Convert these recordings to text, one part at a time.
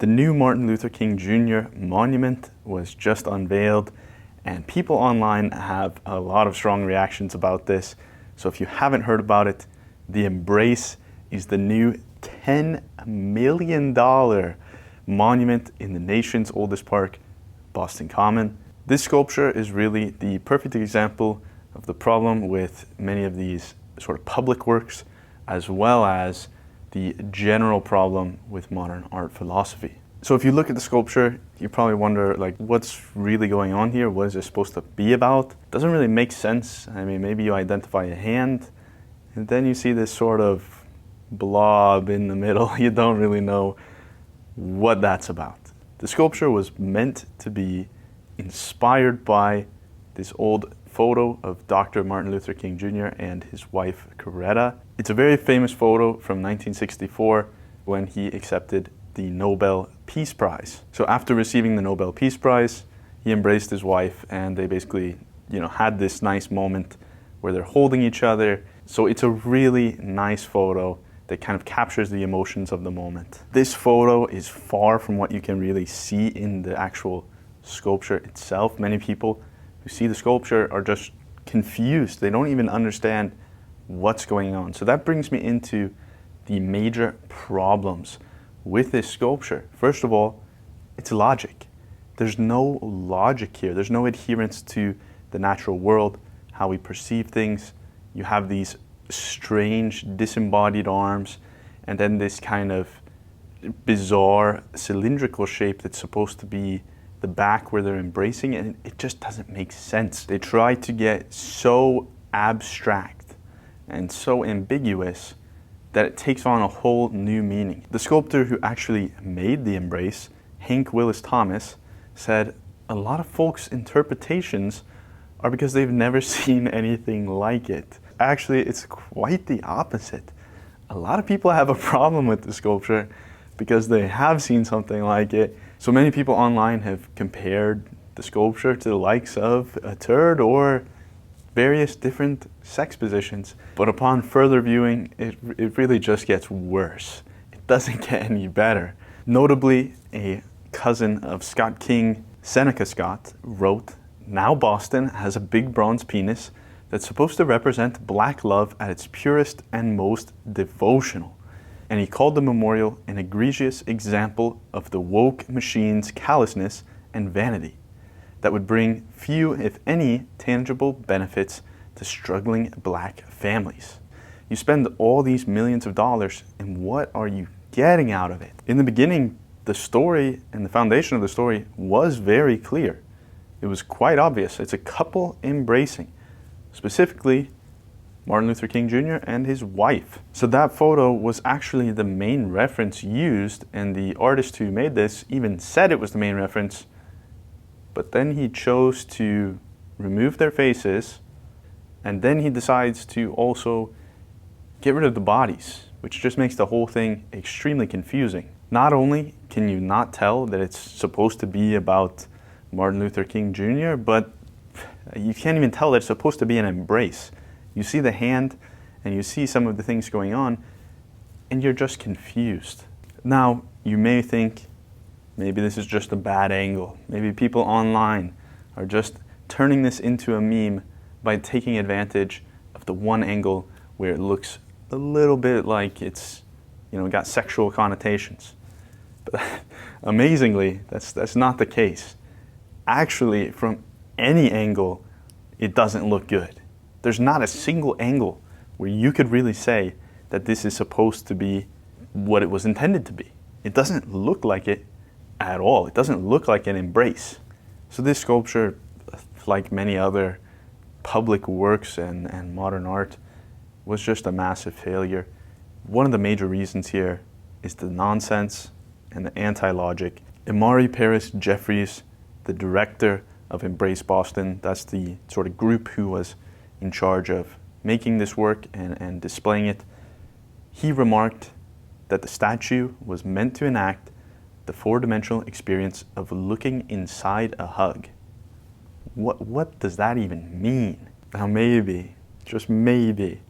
The new Martin Luther King Jr. monument was just unveiled, and people online have a lot of strong reactions about this. So if you haven't heard about it, the Embrace is the new $10 million monument in the nation's oldest park, Boston Common. This sculpture is really the perfect example of the problem with many of these sort of public works, as well as the general problem with modern art philosophy. So if you look at the sculpture, you probably wonder, like, what's really going on here? What is it supposed to be about? Doesn't really make sense. I mean, maybe you identify a hand, and then you see this sort of blob in the middle. You don't really know what that's about. The sculpture was meant to be inspired by this old photo of Dr. Martin Luther King Jr. and his wife, Coretta. It's a very famous photo from 1964 when he accepted the Nobel Peace Prize. So after receiving the Nobel Peace Prize, he embraced his wife, and they basically, had this nice moment where they're holding each other. So it's a really nice photo that kind of captures the emotions of the moment. This photo is far from what you can really see in the actual sculpture itself. Many people who see the sculpture are just confused. They don't even understand what's going on. So that brings me into the major problems with this sculpture. First of all, it's logic. There's no logic here. There's no adherence to the natural world, how we perceive things. You have these strange disembodied arms, and then this kind of bizarre cylindrical shape that's supposed to be the back where they're embracing, and it just doesn't make sense. They try to get so abstract and so ambiguous that it takes on a whole new meaning. The sculptor who actually made the Embrace, Hank Willis Thomas, said a lot of folks' interpretations are because they've never seen anything like it. Actually, it's quite the opposite. A lot of people have a problem with the sculpture because they have seen something like it. So many people online have compared the sculpture to the likes of a turd or various different sex positions. But upon further viewing, it really just gets worse. It doesn't get any better. Notably, a cousin of Scott King, Seneca Scott, wrote, "Now Boston has a big bronze penis that's supposed to represent black love at its purest and most devotional." And he called the memorial an egregious example of the woke machine's callousness and vanity that would bring few, if any, tangible benefits to struggling black families. You spend all these millions of dollars, and what are you getting out of it? In the beginning, the story and the foundation of the story was very clear. It was quite obvious. It's a couple embracing, specifically Martin Luther King Jr. and his wife. So that photo was actually the main reference used, and the artist who made this even said it was the main reference, but then he chose to remove their faces, and then he decides to also get rid of the bodies, which just makes the whole thing extremely confusing. Not only can you not tell that it's supposed to be about Martin Luther King Jr., but you can't even tell that it's supposed to be an embrace. You see the hand and you see some of the things going on, and you're just confused. Now, you may think maybe this is just a bad angle. Maybe people online are just turning this into a meme by taking advantage of the one angle where it looks a little bit like it's, got sexual connotations. But amazingly, that's not the case. Actually, from any angle, it doesn't look good. There's not a single angle where you could really say that this is supposed to be what it was intended to be. It doesn't look like it at all. It doesn't look like an embrace. So this sculpture, like many other public works and modern art, was just a massive failure. One of the major reasons here is the nonsense and the anti-logic. Imari Paris Jeffries, the director of Embrace Boston, that's the sort of group who was in charge of making this work and displaying it, he remarked that the statue was meant to enact the four-dimensional experience of looking inside a hug. What does that even mean? Now maybe, just maybe,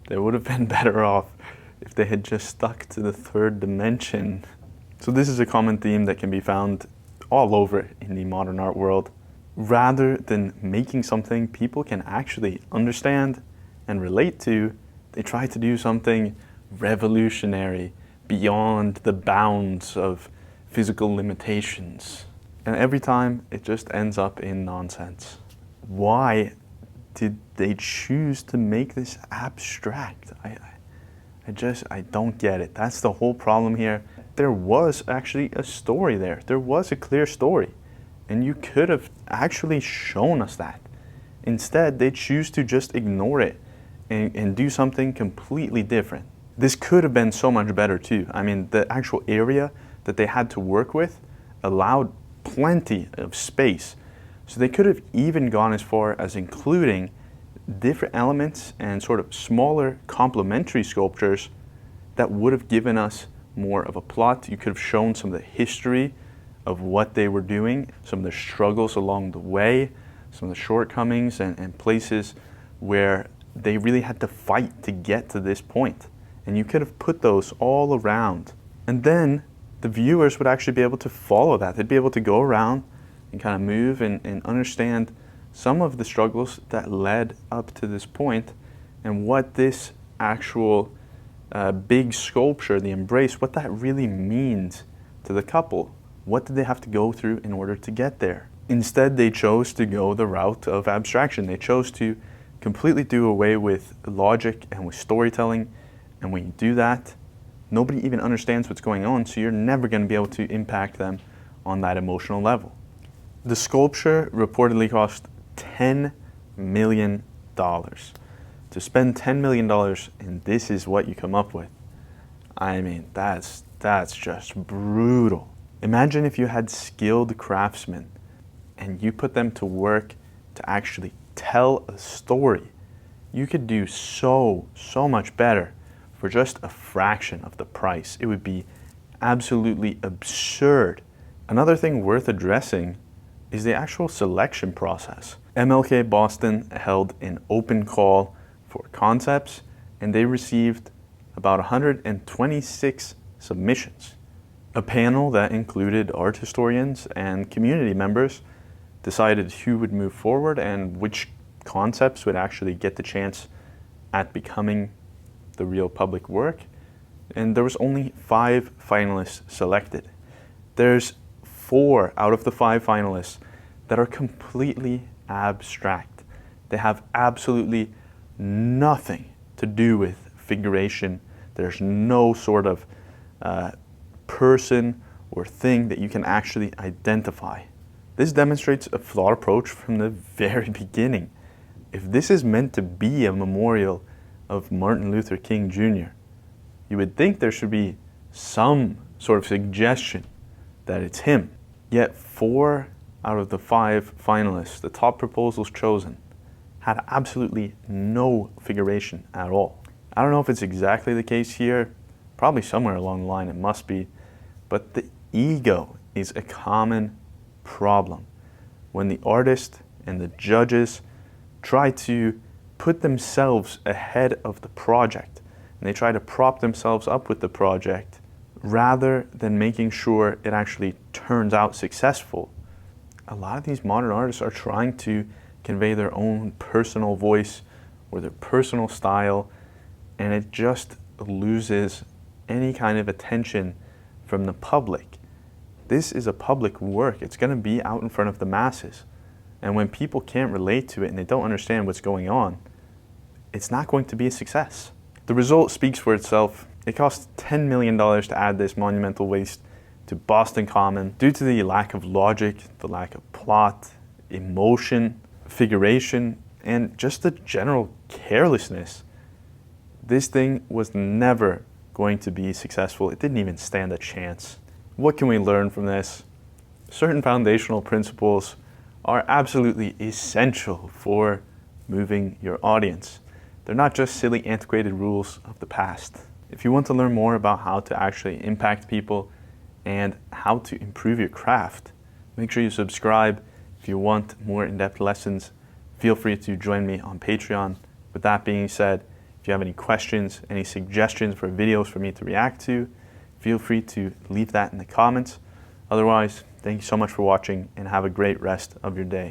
they would have been better off if they had just stuck to the third dimension. So this is a common theme that can be found all over in the modern art world. Rather than making something people can actually understand and relate to, they try to do something revolutionary beyond the bounds of physical limitations. And every time it just ends up in nonsense. Why did they choose to make this abstract? I don't get it. That's the whole problem here. There was actually a story there. There was a clear story. And you could have actually shown us that. Instead, they choose to just ignore it and do something completely different. This could have been so much better too. I mean, the actual area that they had to work with allowed plenty of space. So they could have even gone as far as including different elements and sort of smaller complementary sculptures that would have given us more of a plot. You could have shown some of the history of what they were doing, some of the struggles along the way, some of the shortcomings and places where they really had to fight to get to this point. And you could have put those all around. And then the viewers would actually be able to follow that. They'd be able to go around and kind of move and understand some of the struggles that led up to this point and what this actual big sculpture, the embrace, what that really means to the couple. What did they have to go through in order to get there? Instead, they chose to go the route of abstraction. They chose to completely do away with logic and with storytelling. And when you do that, nobody even understands what's going on, so you're never going to be able to impact them on that emotional level. The sculpture reportedly cost $10 million. To spend $10 million and this is what you come up with. I mean, that's just brutal. Imagine if you had skilled craftsmen and you put them to work to actually tell a story. You could do so much better for just a fraction of the price. It would be absolutely absurd. Another thing worth addressing is the actual selection process. MLK Boston held an open call for concepts and they received about 126 submissions. A panel that included art historians and community members decided who would move forward and which concepts would actually get the chance at becoming the real public work. And there was only 5 finalists selected. There's 4 out of the 5 finalists that are completely abstract. They have absolutely nothing to do with figuration. There's no sort of person or thing that you can actually identify. This demonstrates a flawed approach from the very beginning. If this is meant to be a memorial of Martin Luther King Jr., you would think there should be some sort of suggestion that it's him. Yet 4 out of the 5 finalists, the top proposals chosen, had absolutely no figuration at all. I don't know if it's exactly the case here, probably somewhere along the line it must be, but the ego is a common problem. When the artist and the judges try to put themselves ahead of the project, and they try to prop themselves up with the project, rather than making sure it actually turns out successful, a lot of these modern artists are trying to convey their own personal voice or their personal style, and it just loses any kind of attention from the public. This is a public work. It's going to be out in front of the masses. And when people can't relate to it and they don't understand what's going on, it's not going to be a success. The result speaks for itself. It cost $10 million to add this monumental waste to Boston Common due to the lack of logic, the lack of plot, emotion, figuration, and just the general carelessness. This thing was never going to be successful. It didn't even stand a chance. What can we learn from this? Certain foundational principles are absolutely essential for moving your audience. They're not just silly antiquated rules of the past. If you want to learn more about how to actually impact people and how to improve your craft, make sure you subscribe. If you want more in-depth lessons, feel free to join me on Patreon. With that being said, if you have any questions, any suggestions for videos for me to react to, feel free to leave that in the comments. Otherwise, thank you so much for watching and have a great rest of your day.